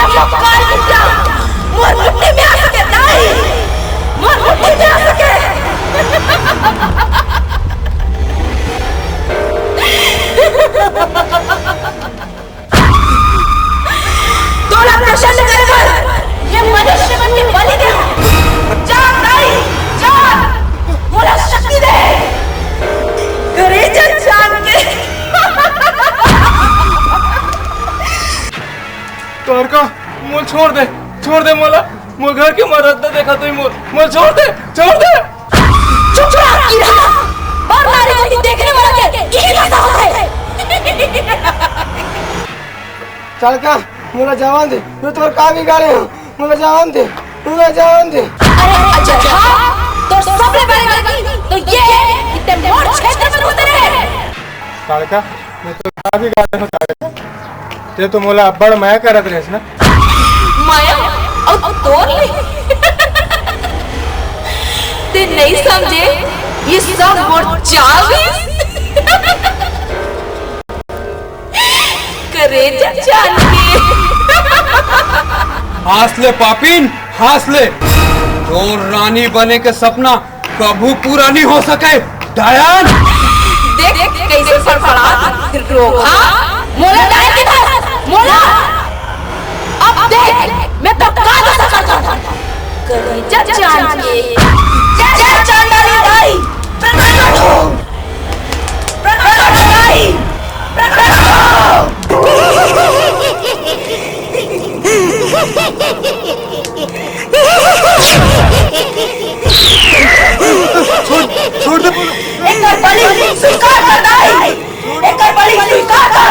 मक्कार बिट्टा मोर मुट्ठी में आ सके नहीं, मोर मुट्ठी में आ सके। तोला प्रसन्न कर ये मनुष्य मन के बलि दे। जान नहीं जान मोला शक्ति दे करे जान के। तोहर का मोल छोड़ दे मोला, मोल घर के मरद दे देखा तो मोल छोड़ दे। चुप की रहा और मारे को देखने वाला के यही भाषा होता है। चल का मोला जवान दे, तो तोर का बिगाड़े हो, मोला जवान दे। अरे अच्छा तो सबले बड़े गलती तो ये इतने मोर क्षेत्र में होते रहे। ताड़का मैं तो का बिगाड़े हो ताड़का, ते तो मोला अब्बड़ माया करत रहेस ना। माया और तोर ले ते नहीं समझे ये सब मोर चावीस करे जान के। हास ले पापीन हास ले, और रानी बने के सपना कभी पूरा नहीं हो सके। डायन देख कैसे फड़फड़ा रोका मोला डायन के पास मोला। अब देख मैं तो का करता हूं करे जान के। जय चांडाली दाई प्रकट हो, प्रकट दाई प्रकट हो। छोड़ दे। एक बलि स्वीकार कर दाई, एक बलि स्वीकार कर।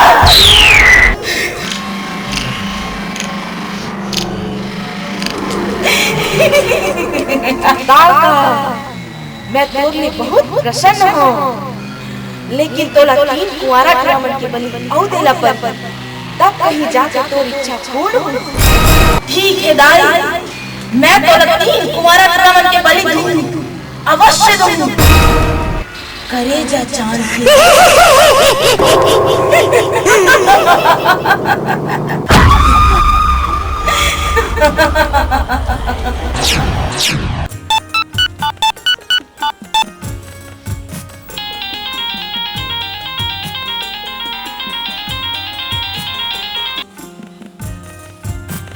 मैं तोर में बहुत प्रसन्न हूँ, लेकिन तोला तीन कुंवारा ब्राह्मण के बलि औ देला पर तब कहीं जाके तोर इच्छा पूर्ण हो। ठीक है दाई, मैं तोला तीन कुंवारा ब्राह्मण के बलि दूँ, अवश्य दूँ। करे जान के।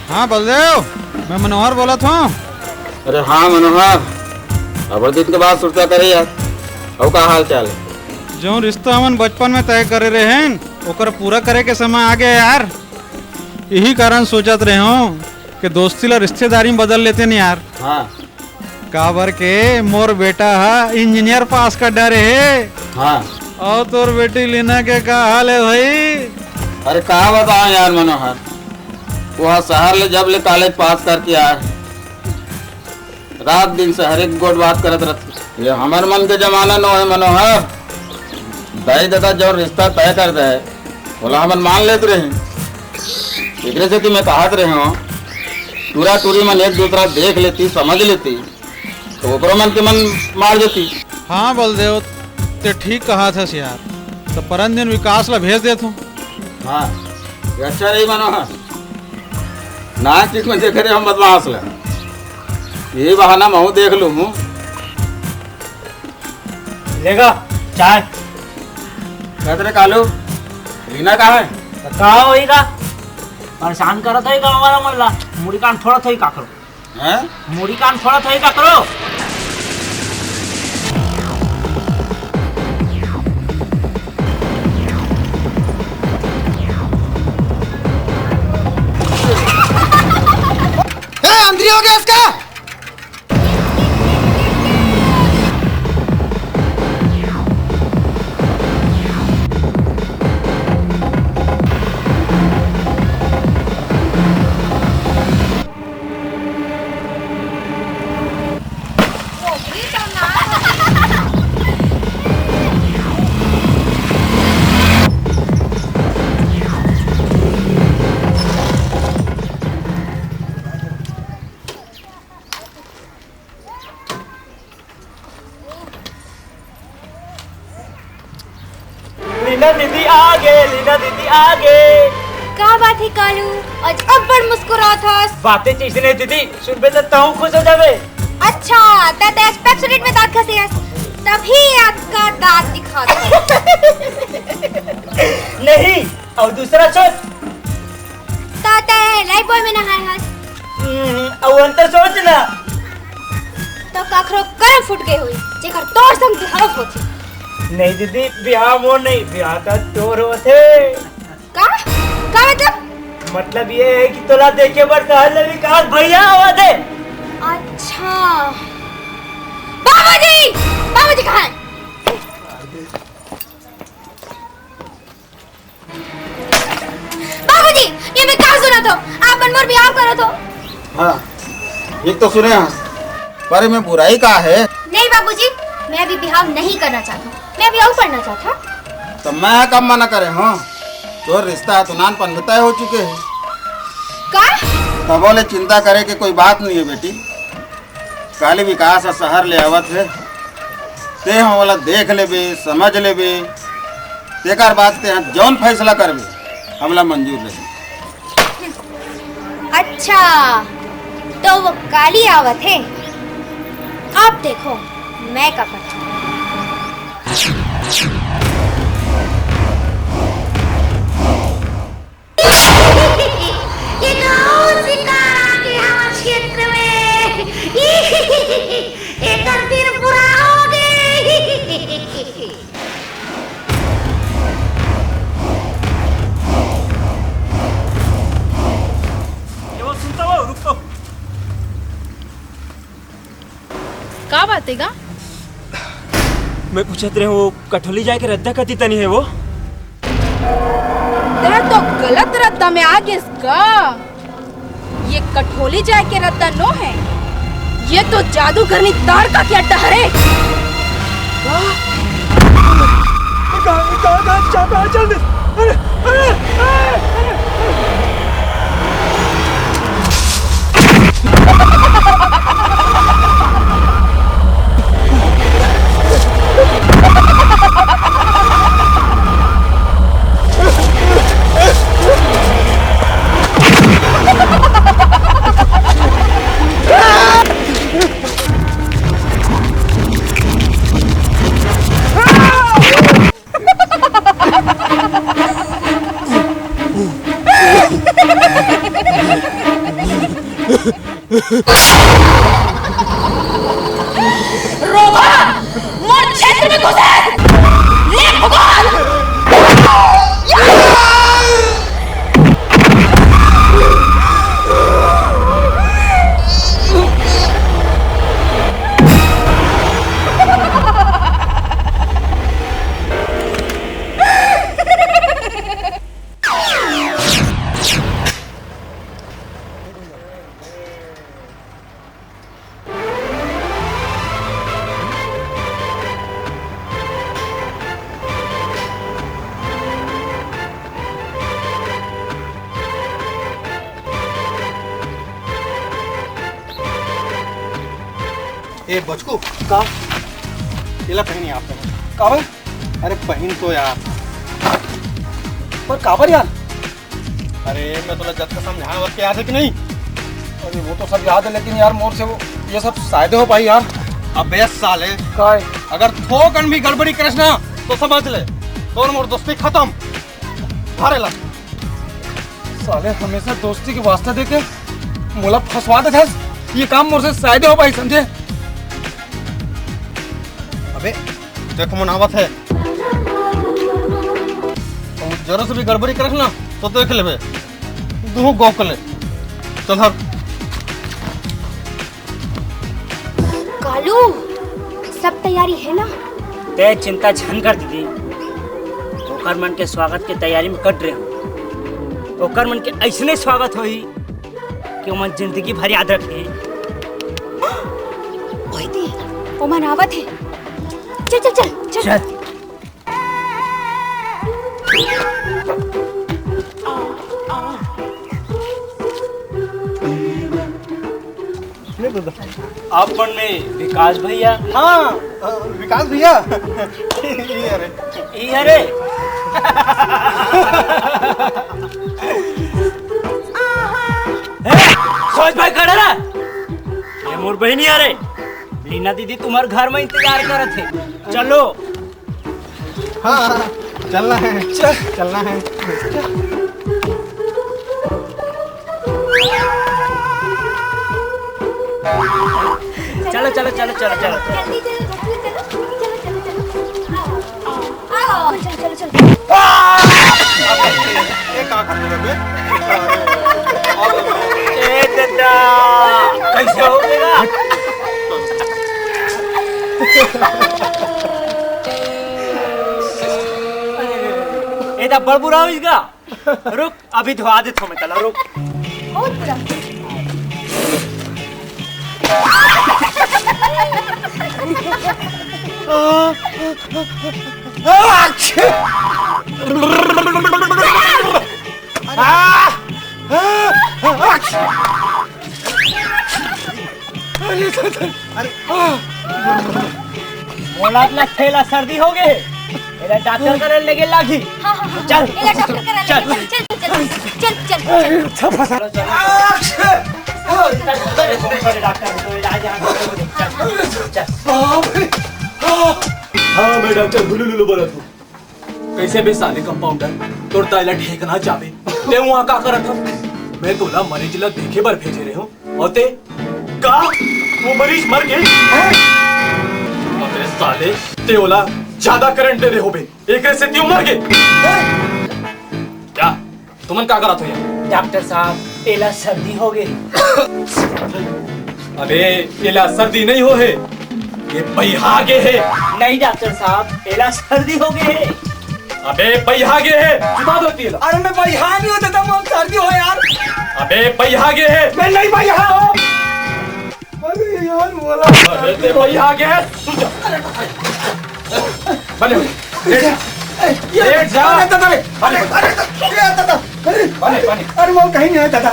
हाँ बलदेव, मैं मनोहर बोला था। अरे हाँ मनोहर, अब दिन के बाद सुरता करे यार, और का हाल चाल है? जो रिश्ता हमन बचपन में तय करे रहे हैं ओकर पूरा करे के समय आ गया यार। यही कारण सोचत रहे हूँ कि दोस्ती ला रिश्तेदारी में बदल लेते नहीं यार। हाँ काबर के मोर बेटा है इंजीनियर पास कर डरे है। हाँ और तोर बेटी लीना के का हाल है भाई? अरे कहा बताओ यार मनोहर, वहाँ शहर ले जब ले कॉलेज पास करके आया, रात दिन से हर एक गोट बात करत रहती। ये हमार मन के जमाना न है मनोहर, दाई दादा जो रिश्ता तय कर दे बोला हमन मान लेते रहे। एक से कि मैं कहत रहे हूँ टूरा टूरी मन एक दूसरा देख लेती समझ लेती तो ओकरो मन के मन मार देती। हाँ बलदेव ते ठीक कहा था यार, तो परन दिन विकास ला भेज देता हूँ। हाँ ये अच्छा रही मनोहर, ना चीज में देख रहे हम बदमाश ला, यही बहाना मैं देख लूँ। लेगा चाय कहते कालू रीना कहाँ है? कहा होगा परेशान करत है हमारा मल्ला। मुड़ी कान थोड़ा थोड़ी का करो हैं? मुड़ी कान थोड़ा थोड़ी का करो। अंदर हो गया इसका। लीना दीदी आगे, लीना दीदी आगे, का बात है कालू, आज अब्बड़ मुस्कुरात हस। बातें चीज नहीं दीदी, सुन बे तो हूँ खुश हो जावे। अच्छा, ताते पेप्सोडेंट में दांत खसे हस, तभी आपका दांत दिखा नहीं, और दूसरा सोच। ताते लाइफ बॉय में नहाए हस। और अंतर सोच ना। तो काखरो करम फुट गए हुई, जेकर तोर संग बिहाव होती। नहीं दीदी, बिहार मोर नहीं, बिहार का तोर होते। का मतलब? मतलब ये है कि तोला देखे बढ़ता है विकास भैया आवाज है। अच्छा, बाबाजी, बाबाजी कहाँ हैं? बाबूजी, ये मैं कहाँ सुना तो? आप मनमोर बिहाव करो तो? हाँ, एक तो सुने हैं, पर में बुराई का है। नहीं बाबूजी, मैं अभी बिहाव नहीं करना चाहता, मैं अभी और पढ़ना चाहता। तो मैं कब मना करे हाँ, तो रिश्ता तुनानपन में तय हो चुके हैं। का? तब बोले चिंता करे कि कोई बात नहीं है बेटी, काली विकास शहर ले आवत है, ते हम वाला देख लेबे समझ लेबे, तेकर बात ते जौन फैसला करबे हमला मंजूर रहे। अच्छा, तो वो काली आवत है। अब देखो मैं क्या करती हूँ। ये कौन सी कार आ गई हमारे क्षेत्र में? एक दिन बुरा हो गई। वो सुनता हो, रुको। का बात है गा? मैं पूछत रहे वो कठोली जाके रद्दा कती तनी है वो। तेरा तो गलत रद्दा में आ गया इसका। ये कठोली जाए के रद्दा नो है, ये तो जादूगरनी तार का क्या डहरे। रोगा मोर क्षेत्र में घुसे ले भगवान। ए बचकू का केला पहनी आप काबर? अरे पहन तो यार। पर काबर यार? अरे मैं तुला जब का समझाने वक्त याद है कि नहीं? अरे वो तो सब याद है, लेकिन यार मोर से वो ये सब शायद हो पाई यार। अबे साले काय अगर थोकन भी गड़बड़ी करस ना तो समझ ले तोर मोर दोस्ती खत्म। हारे ला साले हमेशा दोस्ती के वास्ते देके मोला फंसवा देते हैं। ये काम मोर से शायद हो पाई, समझे? अबे देखो मनावत है, तो जरा से भी गड़बड़ी करस ना तो देख ले तू गौ कर ले। चल हर कालू, सब तैयारी है ना? ते चिंता झन कर दीदी, ओकर मन के स्वागत के तैयारी में कट रहे हो। ओकर मन के ऐसने स्वागत होई कि मन जिंदगी भर याद रखे। ओए दी, वो मनावत है। चल चल चल चल। अपन में विकास भैया। हाँ विकास भैया। ये अरे ये अरे सोच भाई खड़ा रहा। ये मोर बहनी आ रे लीना दीदी तुम्हारे घर में इंतजार कर थे। चलो। हाँ चलना है, चलना है। चलो चलो चलो चलो चलो। जल्दी चलो, आओ, चलो चलो। ये क्या कर रहे हो बे? ए दादा कैसे हो गया? ए दा बड़ बुरा हो इसका। रुक अभी धोआ दे थो मैं कला रुक। बहुत बुरा। बोला अपना थैला सर्दी हो गए। मेरा डॉक्टर करे लगे लागी। चल इला डॉक्टर करा ले। चल। हाँ मैं डॉक्टर हुलुलुलु बोलत हूँ। कैसे बे साले कंपाउंडर तोर ताइला ठेकना चाहे ते वहाँ का करत हूँ। मैं तोला मरीज ला देखे बर भेजे रहे हूँ और ते का वो मरीज मर गए। अबे साले ते ओला ज्यादा करंट दे रहे हो बे एक से त्यों मर गए। क्या तुमन का करत हो यार? डॉक्टर साहब एला सर्दी हो गई। अबे एला सर्दी नहीं हो है ये बैहागे है। नहीं डॉक्टर साहब एला सर्दी हो गई है। अबे बैहागे है जुदा दो तेला। अरे मैं बैहा नहीं होता था, मैं सर्दी हो यार। अबे बैहागे है। मैं नहीं बैहा हूँ। अरे यार बोला। अबे ते बैहागे है। बने लेट जा। अरे वो कहीं नहीं आता था।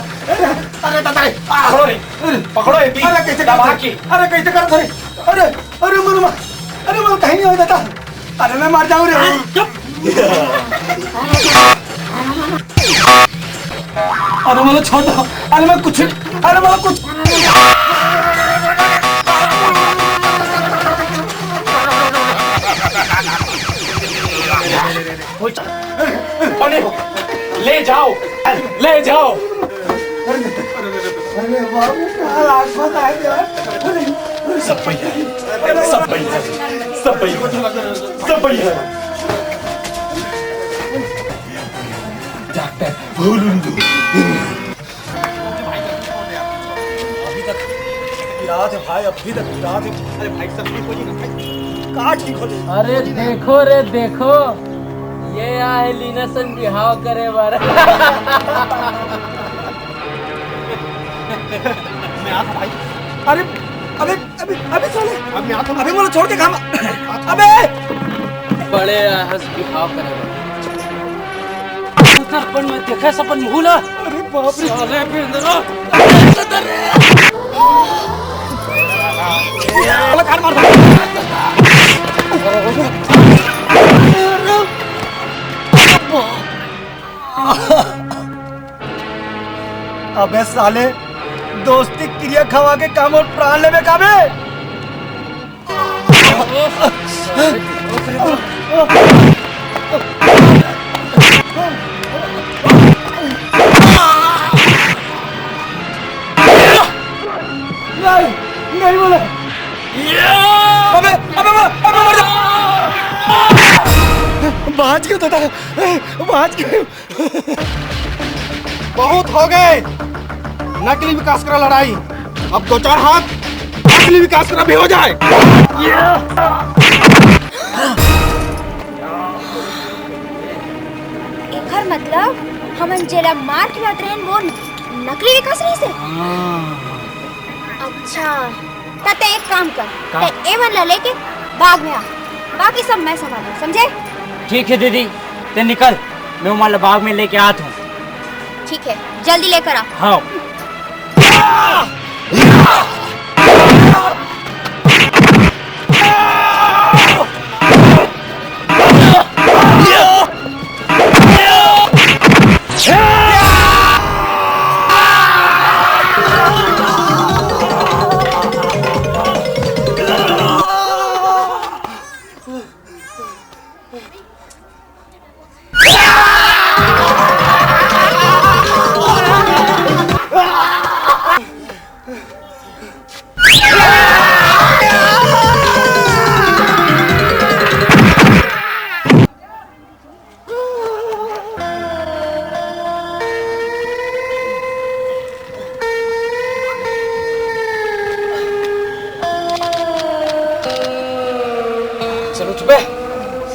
पकड़ो रे पकड़ो ये अरे कैसे दबा के। अरे कैसे कर थे? अरे मन कहीं नहीं होता था। अरे मैं मर जाऊँ रे। अरे मतलब छोड़ दो। अरे मैं कुछ बने ले जाओ ले जाओ। अरे बाबू क्या लाशत है यार। सब बढ़िया है सब बढ़िया है सब बढ़िया है सब बढ़िया है। डॉक्टर अभी तक याद है भाई, अभी तक याद है। अरे भाई सब ठीक हो जाएगा भाई। कहाँ ठीक हो जाएगा? अरे देखो रे देखो ये आए लीना सन बिहाव करे बार। मैं आता भाई। अरे अबे साले अब मैं आता। अबे मुझे छोड़ के काम। अबे बड़े हंस बिहाव करे बार। दर्पण में देखा सपन भूला। अरे बाप रे। साले बिंदरा कार मार। अबे साले दोस्ती क्रिया खवा के काम और प्राण लेवे काबे। नहीं बोले। अबे मर जा। बाज क्यों था? बाज क्यों? बहुत हो गए नकली विकास करा लड़ाई। अब 2-4 हाथ असली विकास करा भी हो जाए। एकर मतलब हमन जेला मार खिलात रहन वो नकली विकास नहीं से। अच्छा तते एक काम कर ते एवन ला लेके बाग में आ। बाकी सब मैं संभालूं, समझे? ठीक है दीदी ते निकल मैं उमाला बाग में लेके आता हूँ। ठीक है जल्दी लेकर आ। हाँ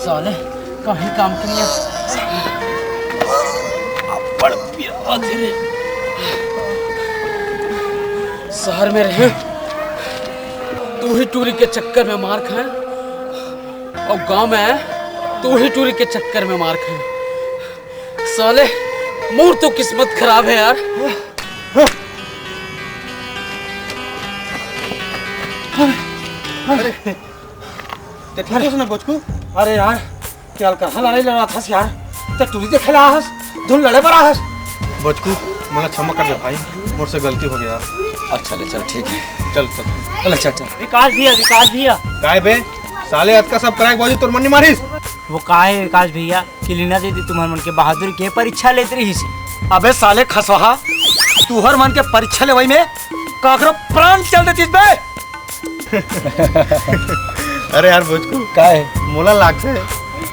साले कहीं काम के नहीं बड़ प्यार रे शहर में रहे तू ही टूरी के चक्कर में मार खाए और गांव में है तू ही टूरी के चक्कर में मार खाए। साले मोर तो किस्मत खराब है यार। ते ठीक है ना बचकू? अरे यार क्या कर हला नहीं लड़ा था यार ते टूरी दे खेला हस धुन लड़े पर हस बचकू मला क्षमा कर दे भाई मुझसे से गलती हो गया। अच्छा ले चल ठीक है चल चल चल चल विकास भैया काय बे साले आज का सब कराए बाजी तोर मन नहीं मारिस। वो का है विकास भैया कि लीना दीदी तुम्हारे मन के बहादुरी के परीक्षा लेते रही सी। अबे साले खसवा तू हर मन के परीक्षा ले वही में काकरो प्राण चल देती बे। अरे यार भोजकू का है मोला लाग से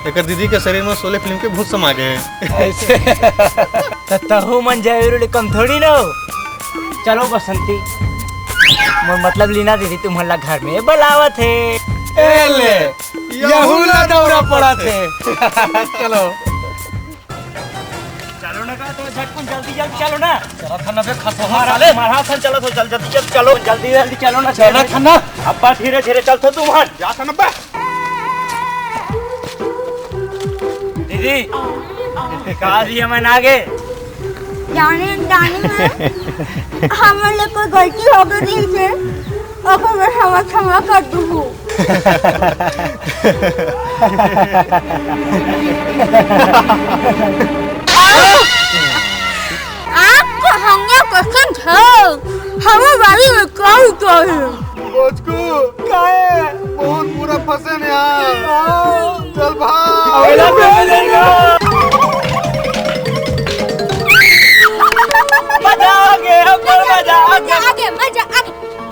एक दीदी के शरीर में 16 फिल्म के भूत समा गए ऐसे तहु मन जरूर कम थोड़ी ना हो। चलो बसंती मतलब लीना दीदी तुम्हारा घर में बुलावत है। एले यहूला दौरा पड़ा थे। चलो चलो ना का तो झटकुन जल्दी चलो ना। चला खन्ना बे खसवा साले मारा सन चलो तो जल्दी चलो जल्दी चलो ना। चला खन्ना अब्बा धीरे धीरे चल तो तुम हट जा खन्ना बे। दीदी विकास भैया मन आगे जाने में हमारे कोई गलती हो गई थी अगर मैं क्षमा कर दूँ। आपको हमने पसंद है हमें बारी में कौन चाहिए भोजकू काहे बहुत बुरा फंसे न यार चल भाग। मजा आगे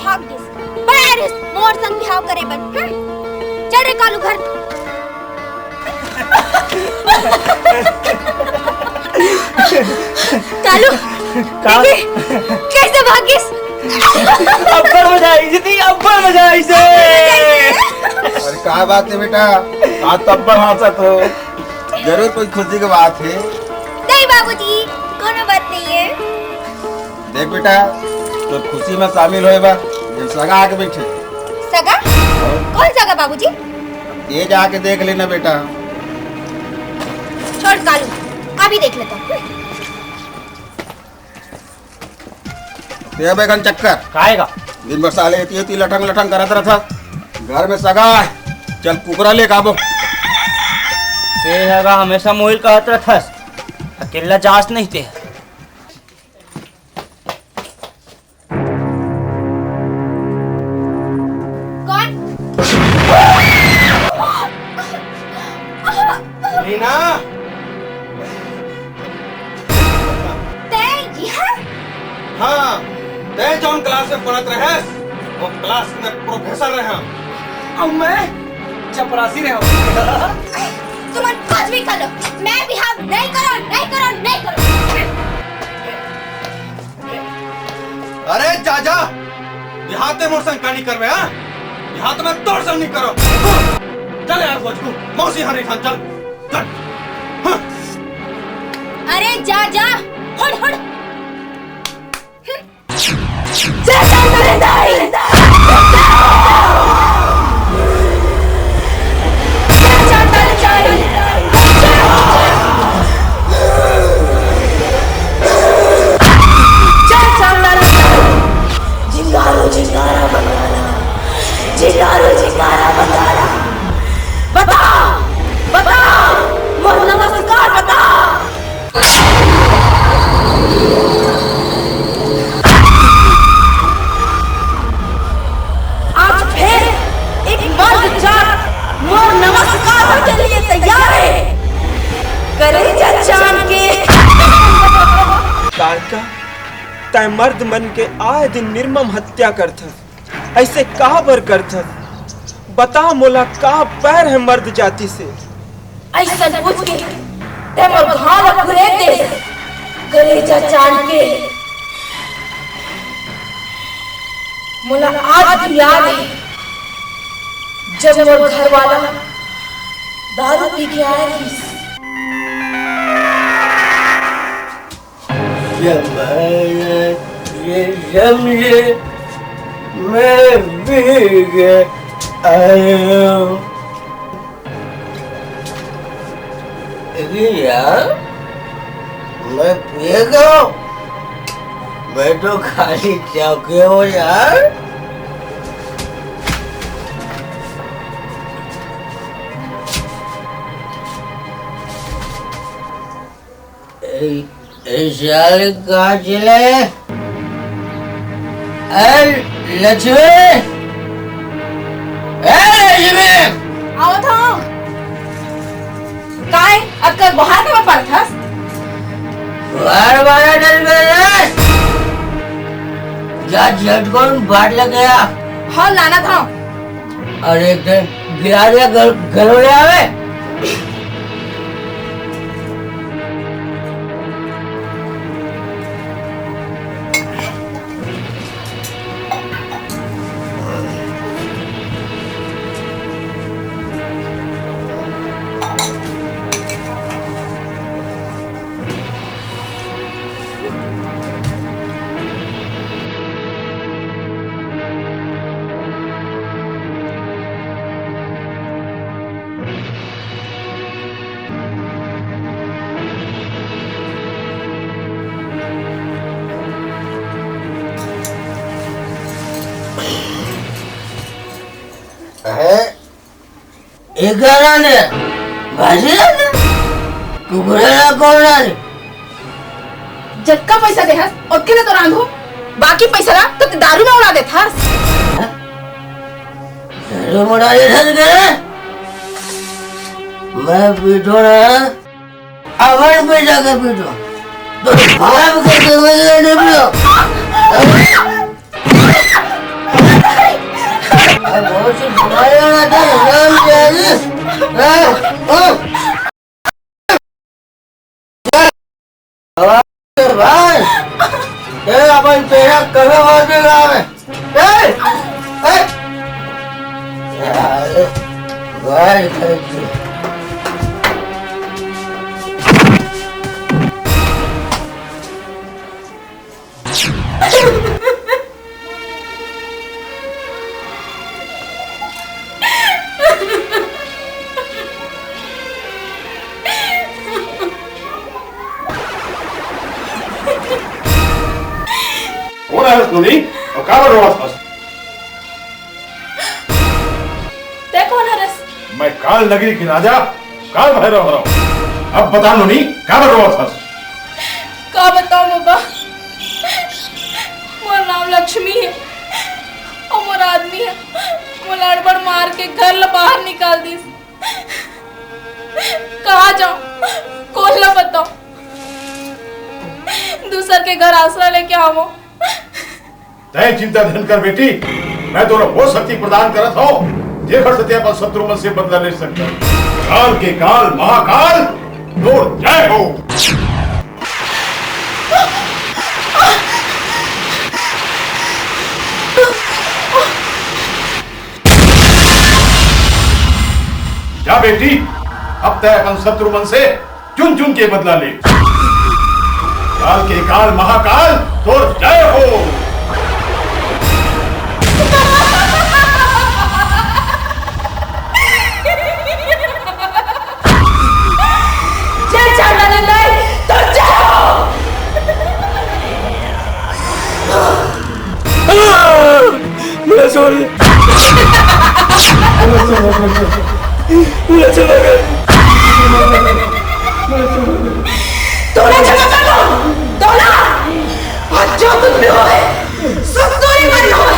भाग दे बारिश मोर संग बिहाव करे बन चल रे कालू घर। कालू देखी कैसे भागिस अब्बा मजा आई दीदी अब्बा मजा आई से। अरे क्या बात है बेटा आज तब पर हंसत हो जरूर कोई खुशी की बात है। नहीं बाबूजी कोनो बात नहीं है। देख बेटा तो खुशी में शामिल होए बा जब सगा आके बैठे। सगा कौन सगा बाबूजी? ये जाके देख लेना बेटा। छोड़ कालू अभी देख लेता हूँ। ते बेगन चक्कर खाएगा दिन भर साले इतनी लठंग लठंग करत रहा था घर में सगा है चल कुकरा ले काबो। ते हैगा हमेशा मोहिल कहत रहस अकेला जांच नहीं ते। कौन? लीना ते यहाँ? हाँ ते जौन क्लास में पढ़त रहे वो क्लास में प्रोफेसर रहे और मैं चपरासी रहा। तुम कुछ भी कर लो मैं बिहाव नहीं करो। अरे जाजा यहाँ ते मोर संग कानी करवे हाँ यहाँ तो मैं तोड़ संग नहीं करो। चल यार भोजकू मौसी हरी खान चल चल। हाँ। अरे जा हुड़ तय मर्द मन के आए दिन निर्मम हत्या करथ ऐसे कहा बर करथ बता मोला का पैर है मर्द जाति से। ऐसा पूछ के ते मोर घाव घुरे दे कलेजा चान के मोला आज भी याद है जब मोर घर वाला दारू पी के आया इस समझे मैं भीग आया हूँ। यार मैं पिएगा हूँ, मैं तो खाली चौके हूँ यार। साले कहाँ चले? लक्ष्मी, लक्ष्मी आओ था काय अक्कर बाहर का पर था बार बार डर गए क्या झटकोन बाट लग गया। हाँ लाना था और एक दिन गिरा दिया घर में आवे। ने भाजी कुकुरेला कौन रानी जटका पैसा दे हस ओके ना तो रांधो बाकी पैसा ना तो दारू में उड़ा दे था दारू में उड़ा दे था मैं पीटो ना अवन पे जाकर पीटो तो भाव करके मैं नहीं पियो। बहुत सी बुराई होना था राम जी भाई ये अपन तेरा कभी बात नहीं गावे भाई नहीं और क्या कर रहा हूँ? कौन है रस? मैं काल नगरी की राजा काल भैरव हो रहा हूँ। अब बता लो नहीं क्या कर रहा हूँ? क्या बताऊं बाबा, मोर नाम लक्ष्मी है और मोर आदमी है मोर लड़बड़ मार के घर ला बाहर निकाल दी। कहाँ जाऊं कौन ला बताऊं, दूसर के घर आसरा लेके आवो। तय चिंता धन कर बेटी, मैं तो वो शक्ति प्रदान करत हूँ जेकर से अपन शत्रुमन से बदला ले सकता। काल के काल महाकाल तोड़ जय हो। जा बेटी, अब तय अपन शत्रुमन से चुन चुन के बदला ले। काल के काल महाकाल तोड़ जय हो। मुझे छोड़िए, मुझे छोड़िए, तोड़ा जमा कर लो, तोड़ा, और जो कुछ भी होए, सब तोरी मरी होए।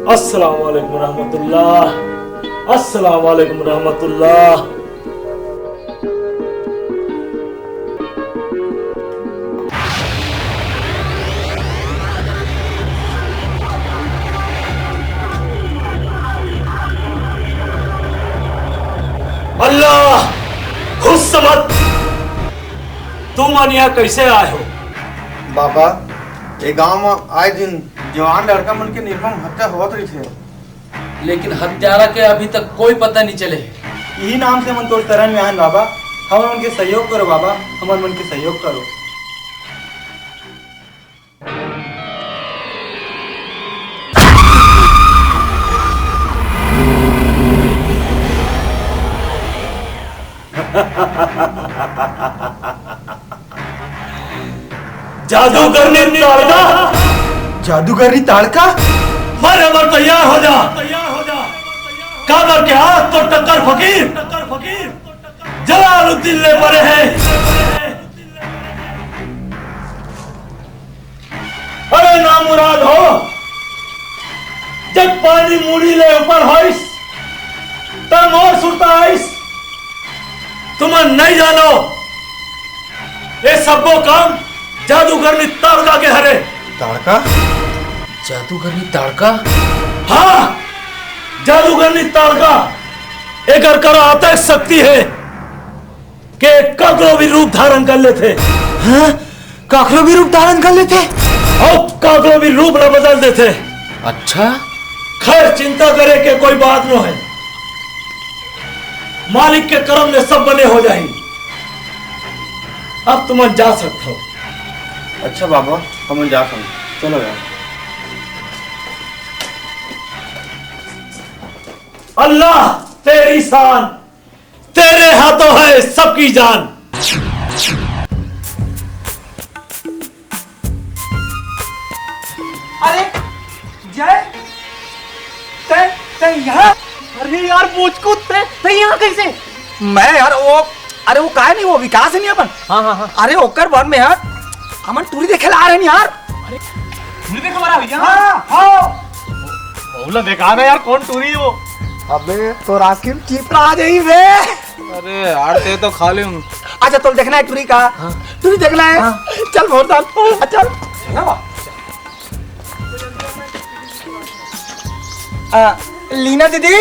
अस्सलाम वालेकुम रहमतुल्लाह, अस्सलाम वालेकुम रहमतुल्लाह। अल्लाह खुश समझ, तुम यहाँ कैसे आए हो? बाबा ये गांव में आए दिन जवान लड़का मन के निर्मम हत्या होत रही थे, लेकिन हत्यारा के अभी तक कोई पता नहीं चले। यही नाम से मन तो तरन में आन बाबा, हमर मन के सहयोग करो बाबा, हमर मन के सहयोग करो। जादूगरनी ताड़का, जादूगरनी ताड़का, मर अमर तैयार हो जा, काबर के हाथ तो टक्कर फकीर, जलालुद्दीन ले पड़े हैं। अरे नामुराद हो, जब पानी मूड़ी ले ऊपर होइस तब और सुनता आइस, तुम नहीं जानो ये सबको काम जादूगरनी ताड़का के हरे। ताड़का? जादूगरनी ताड़का? हाँ, जादूगरनी ताड़का एक करो आता शक्ति है कि काकरो भी रूप धारण कर लेते। हाँ? काकरो भी रूप धारण कर लेते और काकरो भी रूप न बदल देते। अच्छा, खैर चिंता करे के कोई बात न है, मालिक के कर्म में सब बने हो जाएंगे। अब तुम जा सकते हो। अच्छा बाबा हम जा सकते, चलो यार। अल्लाह तेरी शान, तेरे हाथों है सबकी जान। अरे जय, ते यहाँ? अरे यार पूछकूद ते यहाँ कैसे? मैं यार वो, अरे वो काहे नहीं, वो विकास है नहीं अपन। हाँ हाँ हाँ। अरे ओकर वन में यार हमन टूरी देखे ला रहे हैं यार। अरे टूरी देखे वाला भैया? हाँ हाँ। बोला देखा ना यार कौन टूरी वो? अबे तो राकिब चिपका आ जाई बे। अरे यार ते तो खा ले हूँ। अच्छा तो देखना है टूरी का? टूरी देखना है? चल भोर डाल, चल। लीना दीदी,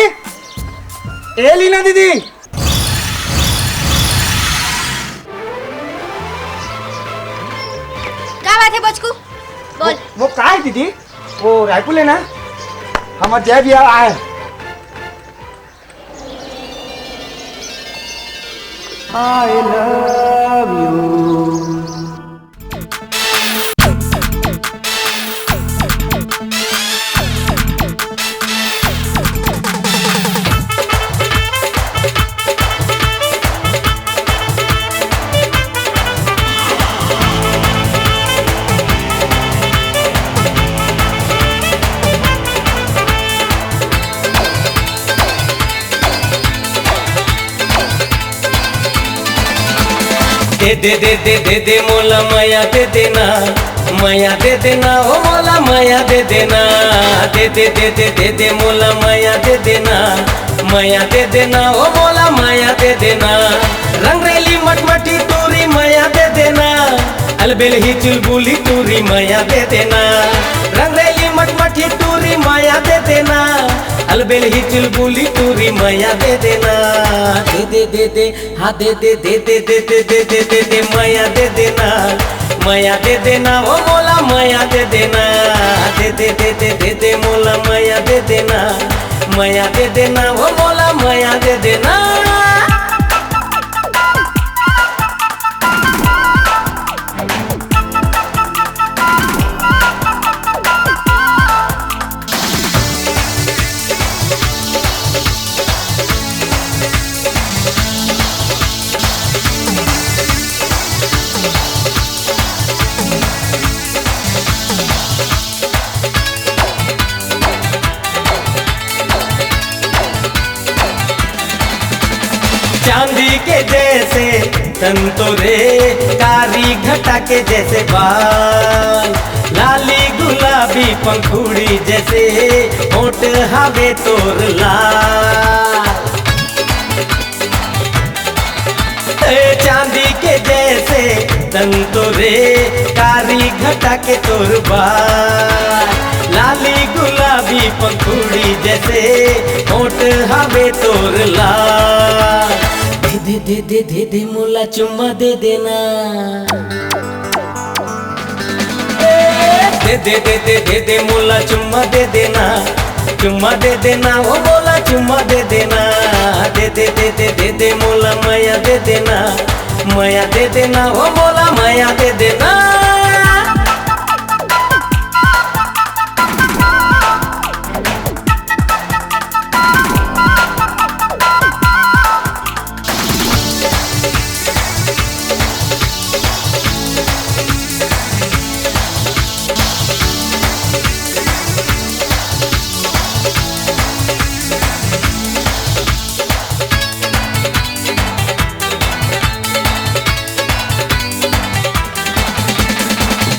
ए लीना दीदी, क्या बात है बचकू? बोल। वो का है दीदी? वो रायपुर लेना हमारे जय भी आए। I love you। दे दे दे दे दे दे मोला माया दे देना, माया दे देना ओ मोला माया दे देना। दे दे दे दे दे दे मोला माया दे देना, माया दे देना ओ मोला माया दे देना। रंगरेली मटमटी तूरी माया दे देना, अलबेल ही चुलबुली तूरी माया दे देना। रंगरेली मटमटी तूरी माया दे देना, अलबेल ही चुलबुली तूरी माया दे देना। दे दे दे दे हाँ दे दे दे दे दे दे दे दे दे दे माया दे देना, माया दे देना ओ मोला माया दे देना। दे दे दे दे दे दे मोला माया दे देना, माया दे देना ओ मोला माया दे देना। चांदी के जैसे तन तो रे, कारी घटा के जैसे बाल, लाली गुलाबी पंखुड़ी जैसे होठ हवे तोर लाल। चांदी के जैसे तन तोरे कारी घटा के तोर बाल। लाली गुलाबी पंखुड़ी जैसे होठ हवे तोर लाल। दे दे दे दे दे मोला चुम्मा दे देना। दे दे दे दे दे दे मोला चुम्मा दे देना। चुम्मा दे देना वो मोला चुम्मा दे देना। दे दे दे दे दे दे मोला माया दे देना। माया दे देना वो मोला माया दे देना।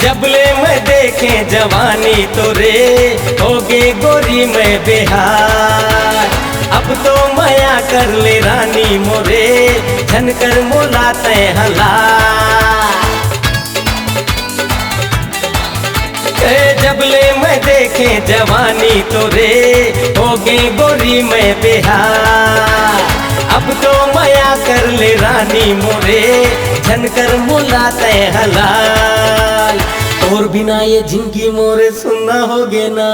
जबले मैं देखे जवानी तोरे होगे गोरी मैं बेहार। अब तो माया कर ले रानी मोरे झनकर मोला तय हला। जबले मैं देखे जवानी तोरे होगे गोरी मैं बेहार। अब तो माया कर ले रानी मोरे झनकर मोला तय हलाल। और बिना ये जिंदगी मोरे सुनना होगे ना।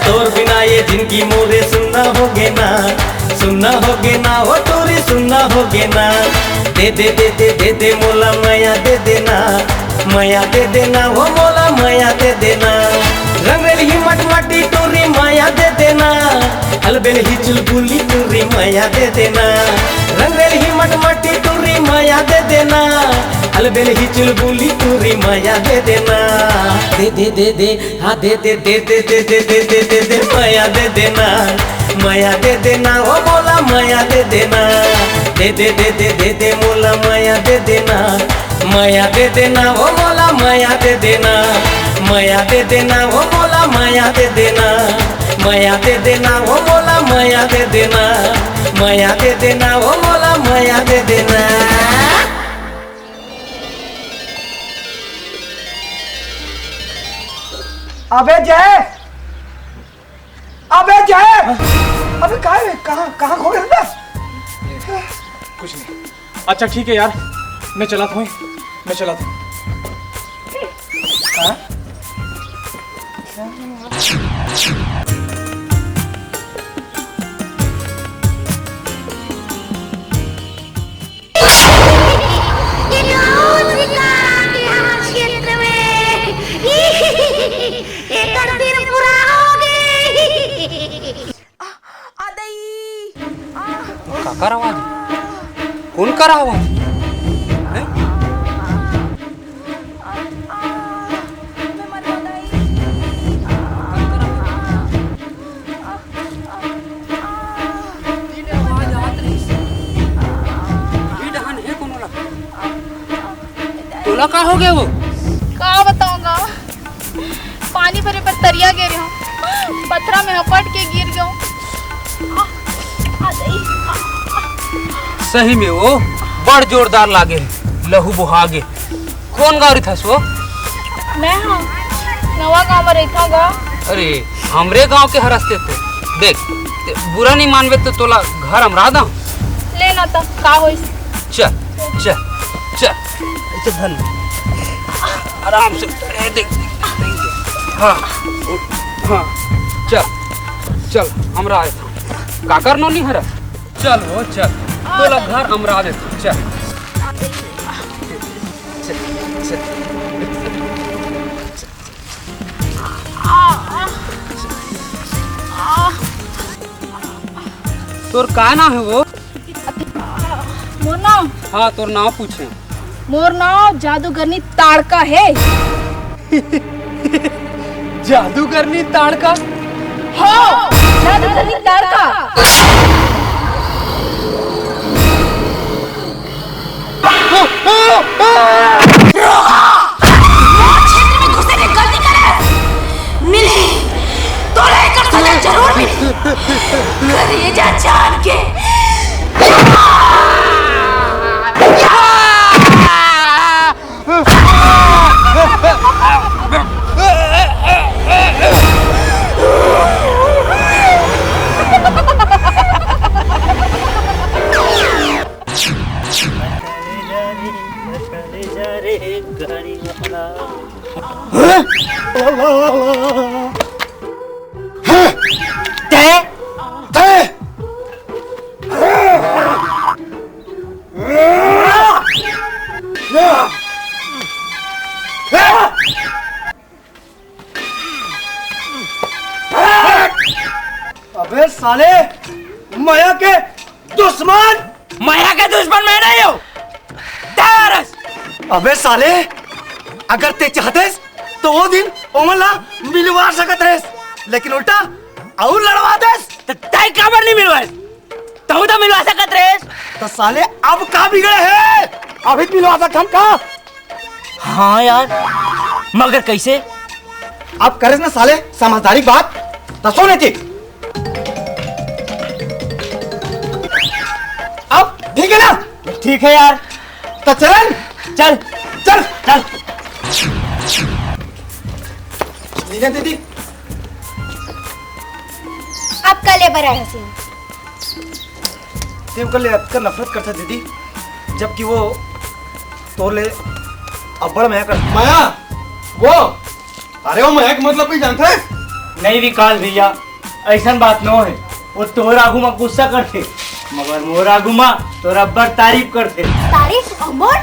तोर बिना ये जिंदगी मोरे सुनना होगे ना। सुनना होगे ना वो तोरी सुनना होगे ना। दे दे दे दे दे दे मोला माया दे देना। माया दे देना वो मोला माया दे देना। रंगेल ही मटमटी टूरी माया दे देना। अलबेल ही चुलबुली टूरी माया दे देना। रंगेल ही मटमटी टूरी माया दे देना। अलबेल ही चुलबुली टूरी माया दे देना। दे दे दे दे हाँ दे दे दे दे दे दे दे दे दे दे माया दे देना। माया दे देना वो मोला माया दे देना। दे दे दे दे दे दे मोला माया दे देना। माया दे देना वो मोला माया दे देना। माया दे देना वो मोला माया दे देना। माया दे देना वो मोला माया दे देना। माया दे देना वो मोला माया दे देना। अबे जय, अबे जय, अबे कहाँ खो गया था? कुछ नहीं। अच्छा ठीक है यार, मैं चलाता हूँ। मैं चलाता हूँ। काकर आवाज? कौन कर आवाज? तोला का हो गया वो? का बताऊंगा, पानी भरे पर तरिया गिर हूँ, पथरा में हपट के गिर गया। सही में वो बड़ जोरदार लागे, लहू बुहागे। कौन गाड़ी था सो? मैं हाँ, नवा गाँव में रहता गा। अरे हमरे गांव के हरस्ते थे। देख बुरा नहीं मानवे तो तोला घर हमरा दा लेना था का होई। चल चल चल ऐसे धन आराम से देख हाँ हाँ चल चल हमरा आए था काकर नो नहीं हरा। चल वो चल तोला घर हमरा दे चल चल चल तोर का नाम है वो? मोर नाम? हाँ तोर नाम पूछे। मोर नाम जादूगरनी ताड़का है। जादूगरनी ताड़का? हाँ जादूगरनी ताड़का। कलेजा जान के। अबे साले, माया के दुश्मन! माया के दुश्मन मैं नहीं हूँ। अबे साले, अगर ते चाहते तो वो दिन ओमला मिलवा सकत रहे, लेकिन उल्टा और लड़वा दे। तो तय काबर नहीं मिलवाए, तो मिलवा सकत रहे। तो साले अब का बिगड़े है? अभी मिलवा सकत हम का? हाँ यार, मगर कैसे? अब करे ना साले समझदारी बात, तो सुने थी। अब ठीक है ना? ठीक है यार, तो चल चल चल चल। दीदी अब का लेबर है हसीन। तेरे को ले कर नफरत करता दीदी, जबकि वो तो ले अब्बड़ मैं कर माया वो, अरे वो माया का मतलब भी जानते हैं? नहीं विकास भैया, ऐसा बात न है। वो तोहरा आगू में गुस्सा करते, मगर मोर आगू में तो रब्बर तारीफ करते। तारीफ अमर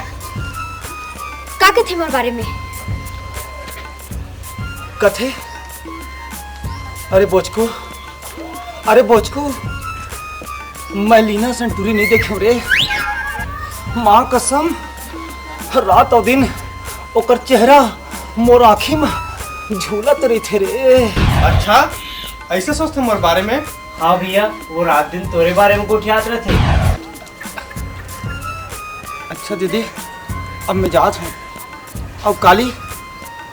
का कथे मोर बारे में? कथे? अरे बोचको, अरे बोचको, मैं लीना संटूरी नहीं देखी रे। माँ कसम, रात और दिन ओकर चेहरा मोर आँखी में झूलत रही थे रे। अच्छा, ऐसे सोचते मोर बारे में? हाँ भैया, वो रात दिन तोरे बारे में गोठियात रहे थे। अच्छा दीदी, अब मैं जात हूँ। अब काली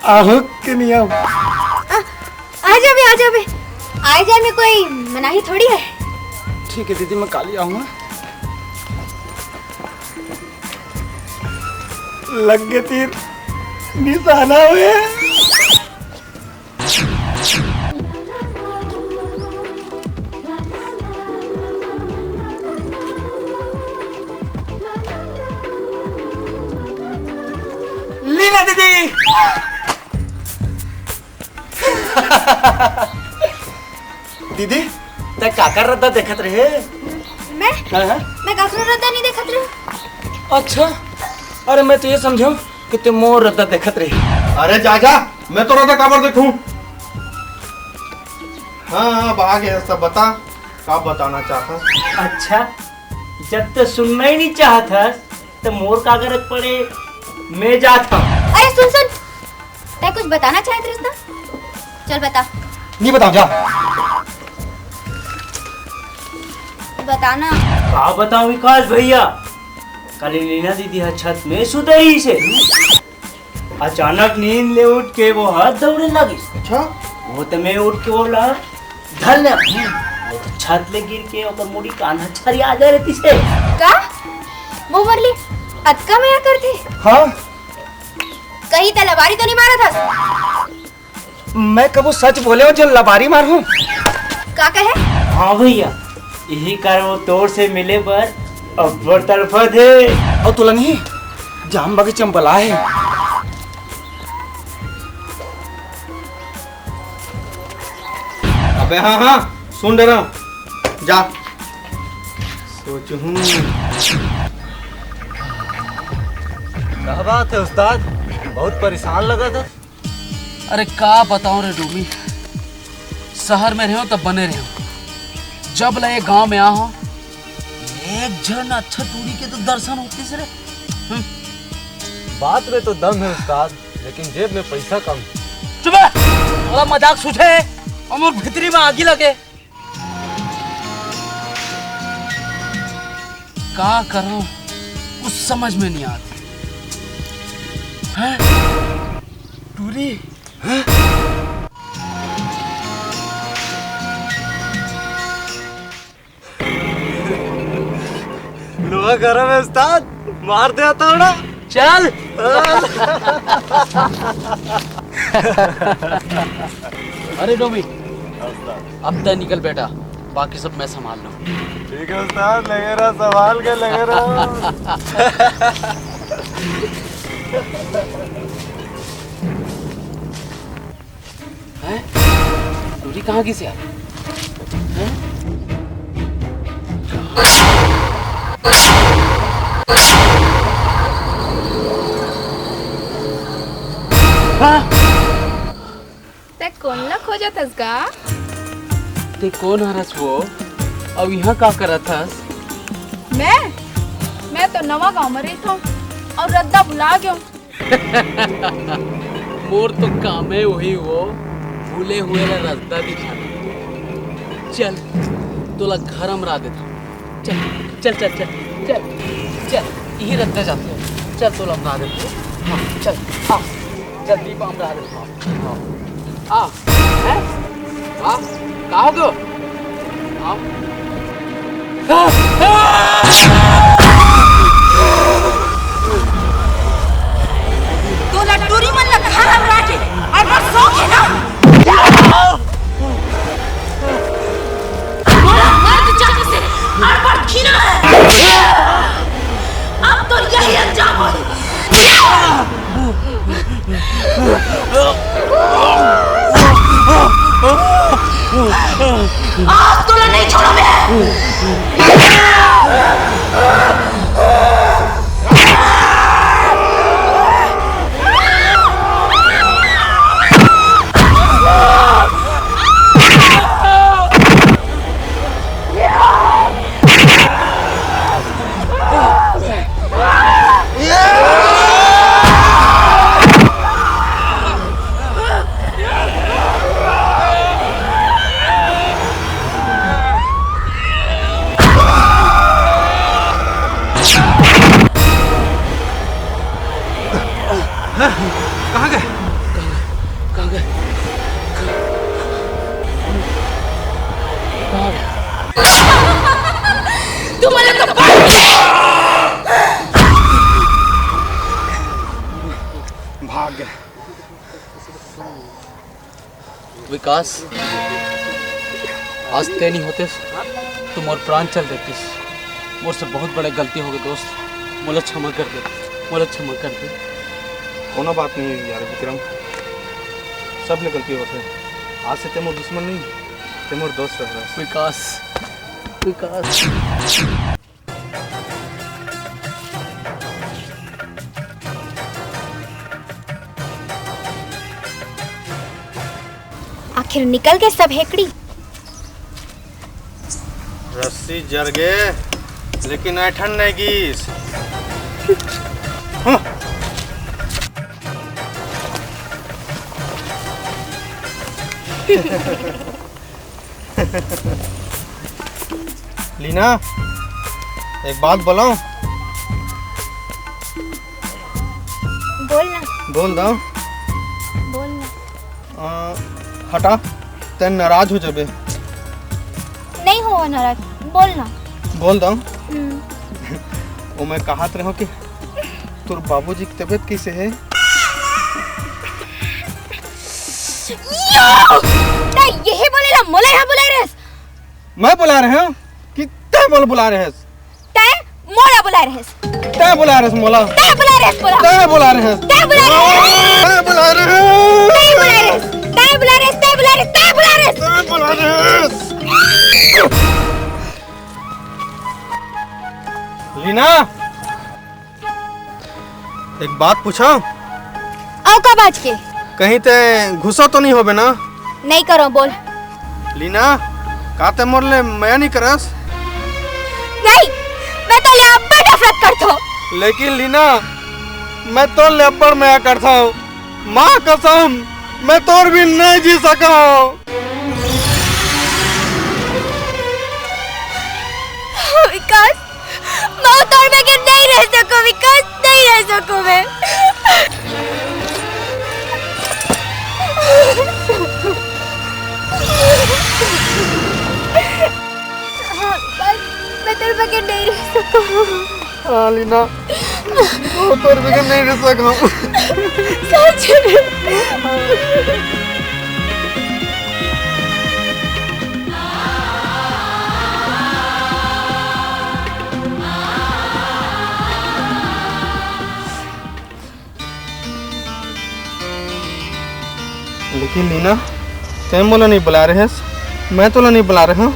आहू के नहीं आऊ। आ जाए में कोई मनाही थोड़ी है। ठीक है दीदी, मैं काली आऊंगा। लग गए तीर निशाना हुए। लीना दीदी दीदी ते काकर रद्दा देखत रहे? मैं हाँ? मैं काकर रद्दा नहीं देखत रही। अच्छा, अरे मैं तो ये समझो कि ते मोर रद्दा देखत रही। अरे जा जा, मैं तो रद्दा काबर देखूं। हाँ अब आ गया, सब बता क्या बताना चाहता। अच्छा, जब तो सुनना ही नहीं चाहता तो मोर का गरज पड़े मैं जाता। अरे सुन सुन, तै कुछ बताना चाहत रही ना? चल बता। नहीं बताऊं, जा बताना। क्या बताऊं विकास भैया, कल लीना दीदी छत में सुतई से अचानक नींद ले उठ के वो हाथ दौड़ने लगी। अच्छा, वो तो मैं उठ के बोला धल वो तो छत ले गिर के ओकर मुड़ी कान्हा छरी आ जा रही से। का वो मरली अतका में करते? हाँ, कहीं तलवारी तो नहीं मारा था? मैं कबो सच बोले हो जो लबारी मार हूँ। का कहे? हाँ भैया, यही कारण वो तोड़ से मिले पर अब्बर तरफा थे। और तुला नहीं जाम बागी चंपला है। अबे हाँ हाँ सुन रहा हूँ, जा सोच हूँ। क्या बात है उस्ताद, बहुत परेशान लगा था। अरे का बताऊं रे डूबी, शहर में रहो तब बने रहो, जब लगे गांव में आ हो एक जन अच्छा टूरी के तो दर्शन होते से रे। बात में तो दम है उस्ताद, लेकिन जेब में पैसा कम। चुप है, थोड़ा मजाक सूझे और मोर भीतरी में आगी लगे। का करो कुछ समझ में नहीं आती है। टूरी लोहा गरम है उस्ताद, मार दे हथौड़ा। चल। अरे डोमी, अब तय निकल बेटा, बाकी सब मैं संभाल लूँ। ठीक है उस्ताद, लगे रहा संभाल के, लगे रहा। हैं? टूरी कहाँ की से आ? हैं? ते कोणला खोजतस का? ते कौन हरस वो? अब यहाँ का करत हस? मैं तो नवा गांव में रहता हूँ और रद्दा भुला गया। मोर तो काम है वही वो भूले हुए ला रास्ता दिखाना। चल तोला घर हमरा देता। चल चल चल चल चल चल, यही रास्ता जाते हैं। चल तोला हमरा देता। हाँ चल, आ जल्दी हमरा देता। आ हैं? आ का हो गयो? तो लटूरी मन लग घर हम राके और बस सो के ना बोला मर्द जाने से और बड़ खीना है। अब तो यही अंजाम हो। आज तो नहीं छोड़ोगे। कहाँ गए? कहाँ गए? तुम्हारे तो भाग गए। विकास, आज ते नहीं होते तुम और प्राण चल देतीस। मोर से बहुत बड़े गलती हो गई दोस्त, मोला क्षमा कर दे, मोला क्षमा कर दे। कोनो बात नहीं है यार विक्रम, सब ने गलती होते हैं। आज से ते मोर दुश्मन नहीं, ते मोर दोस्त रह रहा। विकास, विकास। आखिर निकल गए सब हेकड़ी। रस्सी जर गए लेकिन ऐठन नहीं गीस। लीना, एक बात बोलाऊं? बोलना बोल दो। बोलना। हटा, ते नाराज हो जाबे। नहीं हो नाराज, बोलना। बोल दो। वो मैं कहत रहो कि तोर बाबूजी की तबीयत कैसे है? यही बोलेला, मोला यहाँ बुला रहे। मैं बुला रहे हूँ कि तय बोल बुला रहे हैं? तय मोला बुला रहे। तय बुला रहे मोला। तय बुला रहे मोला। तय बुला रहे। तय बुला रहे। तय बुला रहे। तय बुला रहे। तय बुला रहे। तय बुला रहे। तय बुला रहे। तय बुला रहे। लीना, एक बात पूछा? आओ का बाज के? कहीं ते घुसा तो नहीं होबे ना? नहीं करो, बोल। लीना, काते मोरले मैं नहीं करस? नहीं, मैं तो ले अब्बड़ नफरत करता हूँ। लेकिन लीना, मैं तो ले अब्बड़ मैं करता हूँ। माँ कसम, मैं तोर भी नहीं जी सका हूँ। विकास, मैं तोड़ में के नहीं रह सकूं। विकास, नहीं रह सकूं मैं। हाँ, मैं तेरे बगैर नहीं रह सकूं। हाँ लीना, वो तेरे बगैर नहीं रह सकूं। सच में। लेकिन लीना, तैं मोला नहीं बुला रहे, मैं तोला नहीं बुला रहा,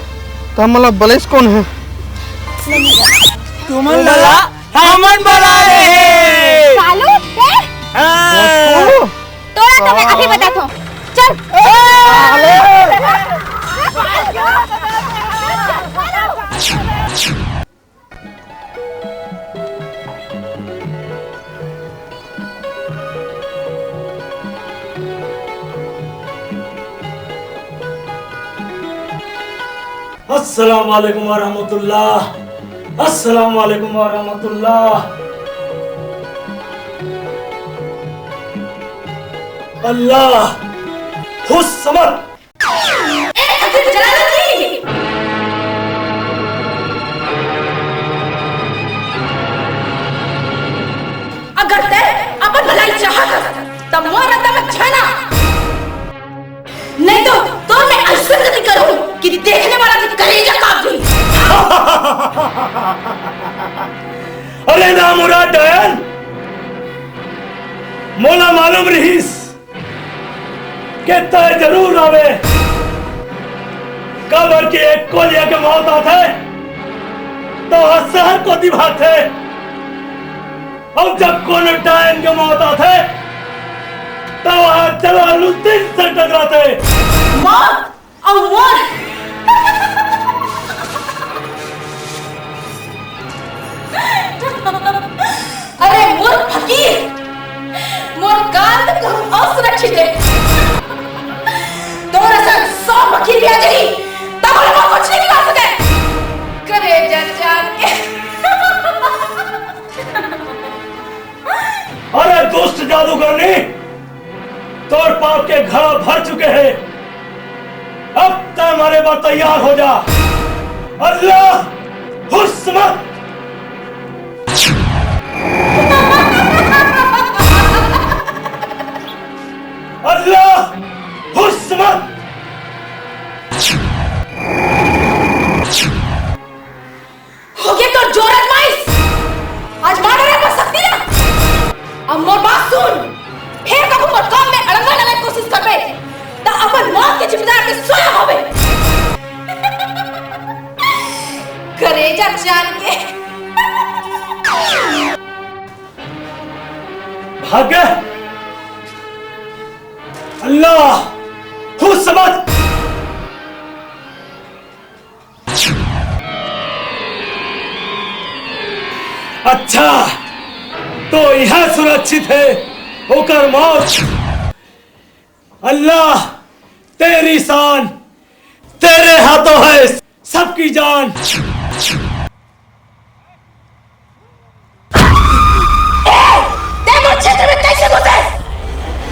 तो मला बलेस कौन है? तुमन लला हमन बुला रहे। कालू तोड़ा तो मैं अभी बताता हूँ। चल। अस्सलाम वालेकुम व रहमतुल्लाह। अस्सलाम वालेकुम व रहमतुल्लाह। अल्लाह खुश समझ। अगर ते अपन भलाई चाहत तब मोर अंदर में छाना, नहीं तो मैं ऐसा गति करूं कि देखने वाला की कलेजा कांप जाए। अरे ना मुराद डयन, मोला मालूम रहीस के तय जरूर आवे। कबर के एक कोलिया के मौत आते तो शहर को दिभाते, अब जब कोने डायन के मौत आते तो वहां जलालुद्दीन से टकराते। मौत और मोर अरे मोर फकीर, मोर कांत करूं असुरक्षित है। तोरा संग 100 फकीर भी आ जाई तब हम कुछ नहीं कर सके। करे जान के। अरे दुष्ट जादूगरनी, तोर पाप के घड़ा भर चुके हैं, अब तय हमारे बाद तैयार हो जा। अल्लाह हुस्मत। अल्लाह हुस्मत। हो गया तो जोर आजमाइश, आज मानो रे बस सकती ना। अब मोर बात सुन, फिर कबू मोर काम में अड़ंगा डालने की कोशिश करबे तो अपन मौत के जिम्मेदार के स्वयं होबे। करेजा जान के भाग्य। अल्लाह हुस्मत। अच्छा तो यह सुरक्षित है होकर मौत। अल्लाह तेरी शान, तेरे हाथों है सबकी जान। क्षेत्र में कैसे घुसे?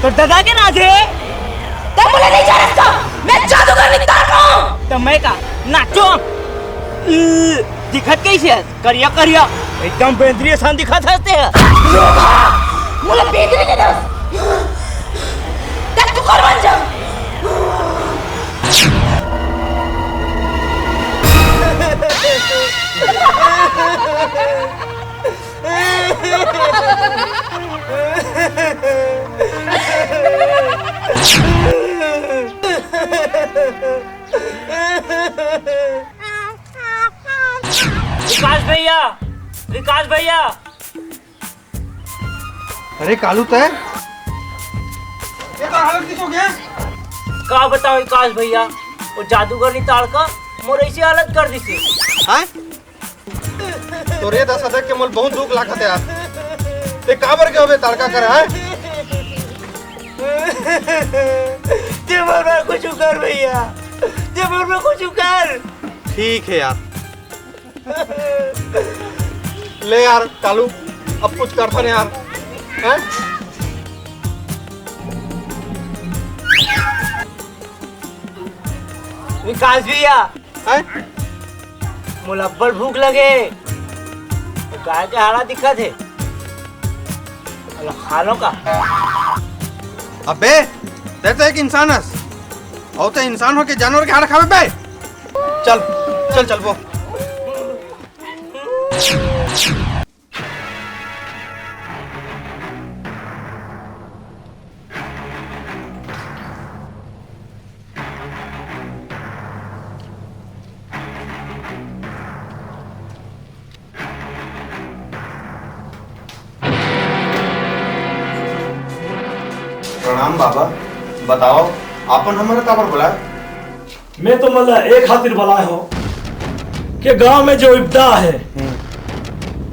तो दादा के ना थे तब मुझे नहीं जा रहा, मैं जादूगर निकल रहा हूँ। तो मैं का नाचो दिखत कैसे है? करिया करिया एकदम बेंद्रिय सान दिखत हंसते हैं। मुझे बेंद्रिय के दस तक तू कर बन जा। विकास भैया, विकास भैया। अरे कालू तय ये तो हालत किस हो गया? का बताओ विकास भैया, वो जादूगर निताड़ का मोर ऐसी हालत कर दी थी। हाँ? तो रे 10 अदक के मोल बहुत दुख लागत यार। ते काबर के होबे तड़का कर है? जबर में कुछ कर भैया, जबर में कुछ कर। ठीक है यार। ले यार कालू, अब कुछ कर था यार। हैं? विकास भैया, मुलब्बल भूख लगे तो गाय के हाड़ा दिक्कत है खानों का। अबे ते तो एक इंसान हस और तो इंसान हो के जानवर के हाड़ खावे बे। चल चल चल वो प्रणाम बाबा। बताओ आपन हमारे काबर बुलाए? मैं तो मतलब एक खातिर बुलाए हो कि गांव में जो इब्दा है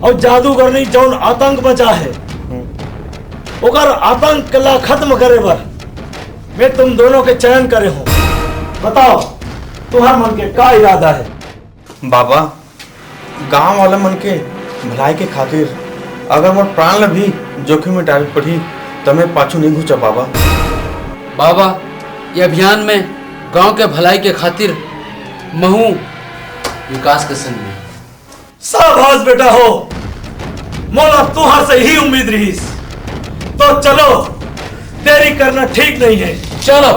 और जादूगरनी जौन आतंक बचा है ओकर आतंक ला खत्म करे बर मैं तुम दोनों के चयन करे हो। बताओ तुम्हार मन के का इरादा है? बाबा गांव वाले मन के भलाई के खातिर अगर मोर प्राण ला भी जोखिम में डाल पड़ी तो मैं पाछू नहीं घुचा बाबा। बाबा ये अभियान में गांव के भलाई के खातिर महू विकास के संग में। शाबाश बेटा हो, मौला तुहार से ही उम्मीद रही। तो चलो देरी करना ठीक नहीं है, चलो।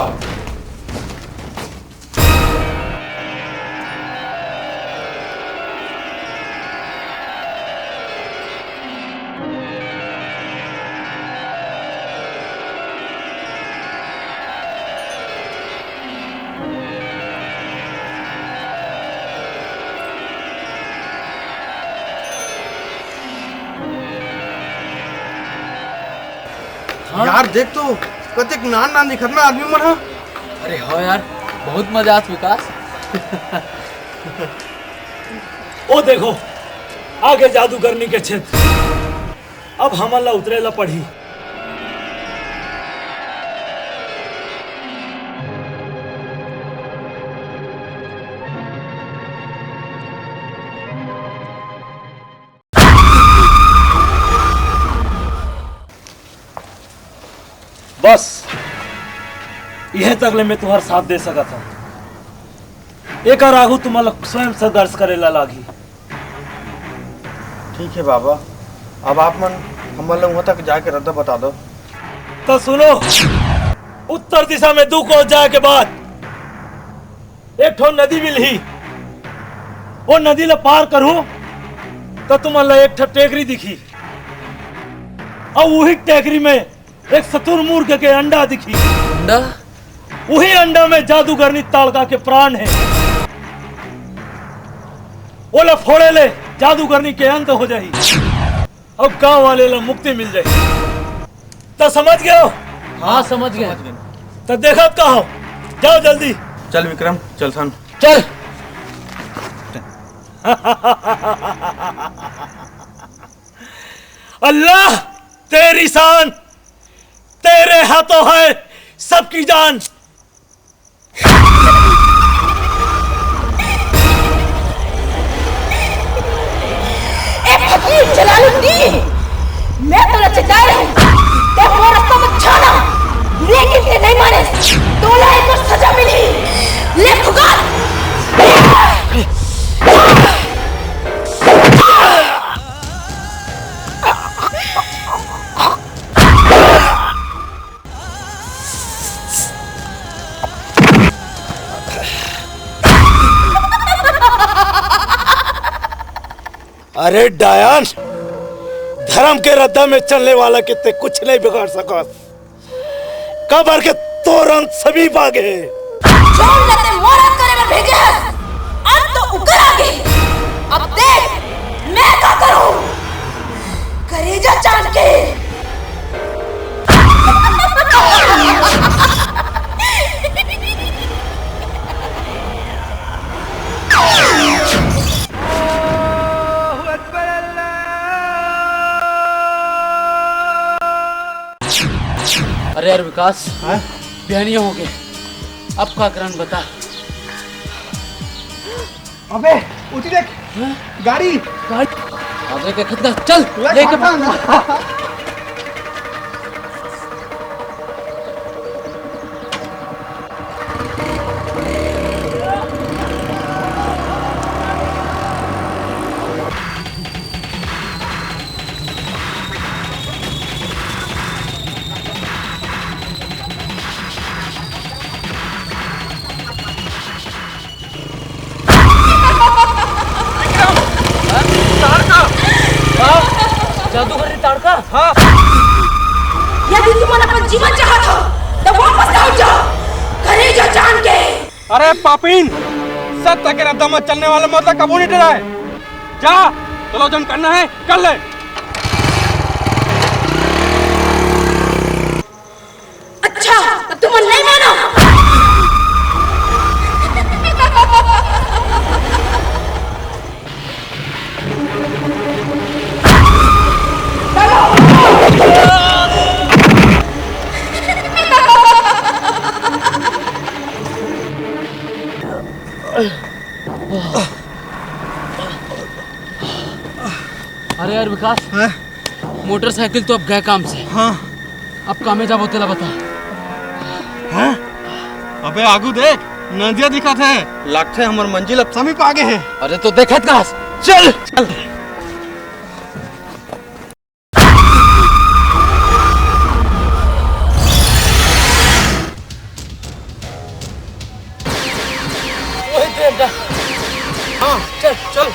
यार देख तो कतेक नान नान दिखत में आदमी मन। अरे हो यार बहुत मजा आत विकास। ओ देखो आगे जादूगरनी के क्षेत्र, अब हमला उतरेला पड़ी। बस यह तकले में तुम्हारा साथ दे सका था। एक आगू तुम्हारा स्वयं संघर्ष करेला लागी। ठीक है बाबा, अब आप मन हमारे वहां तक जाके रद्दा बता दो। तो सुनो, उत्तर दिशा में 2 कोस जाए के बाद एक ठो नदी मिली। वो नदी ला पार करूं तो तुम्हारा एक ठो टेकरी दिखी और वही टेकरी में एक शतुरमुर्ग के अंडा दिखी। अंडा? वही अंडा में जादूगरनी ताड़का के प्राण है। वो ला फोड़े ले जादूगरनी के अंत हो जाई और गांव वाले ला मुक्ति मिल जाए। तो समझ गए हो? हाँ समझ गए। तो देखा कहो, जाओ जल्दी। चल विक्रम चल सन चल। अल्लाह तेरी शान, तेरे हाथों है सबकी जान। फकीर जलालुद्दीन, मैं तो चिल्ला रही हूँ, तो वो रास्ता मत छाना, लेकिन ये नहीं माने, तो लाए को सजा मिली। ले फुकार। अरे डायन, धर्म के रद्दा में चलने वाला कितने कुछ नहीं बिगाड़ सका। कबर के तोरण सभी भागे। छोड़ लेते मोरत करे में भेजे हैं, अब तो उकर आ गई। अब देख मैं क्या करूं। करेजा चांद के। अरे यार विकास, बहनिया हो गए, अब का करन बता। अबे उठी देख, गाड़ी आगे के खतरा, चल लेके जीवन चाहत हो तो वापस लौट जाओ, घरे जा जान के। अरे पापीन, सत्य के रद्दा मत चलने वाला मतलब कबू नहीं डराए। जा, चलो जम करना है कर ले। अच्छा, अब तुम नहीं मानो। अरे यार विकास, मोटरसाइकिल तो अब गए काम से। हाँ, अब कामे जाबो तेला बता। हाँ? अबे आगू देख, नदिया दिखत है, लगते हमर मंजिल अब समीप आगे है। अरे तो देखत कहाँ से? चल चल। हाँ, चल चल।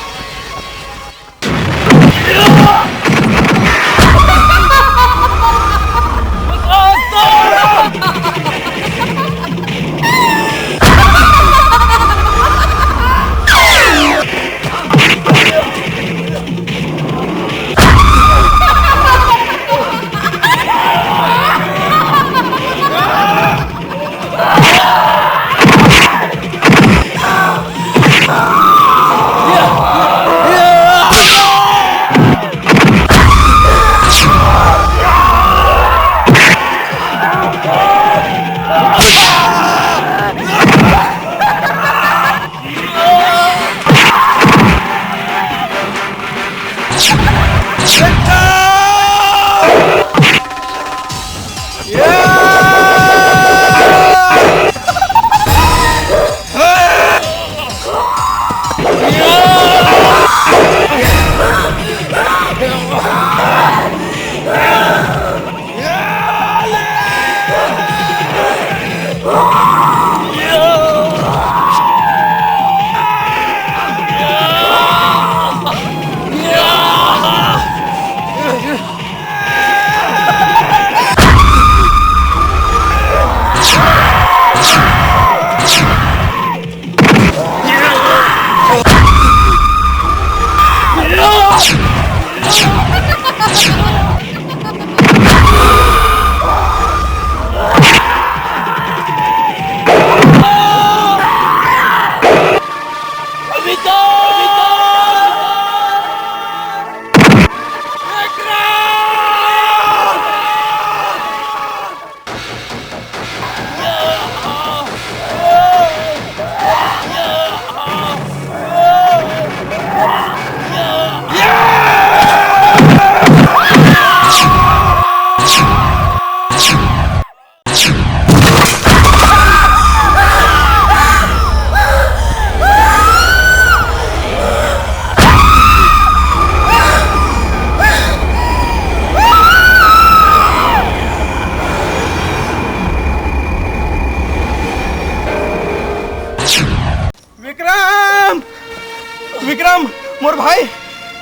विक्रम, मोर भाई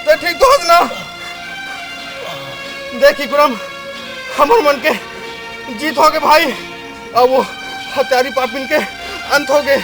तो ठीक तो हस ना। देख विक्रम, हमर मन के जीत हो गए भाई, अब वो हत्यारी पापिन के अंत हो गए।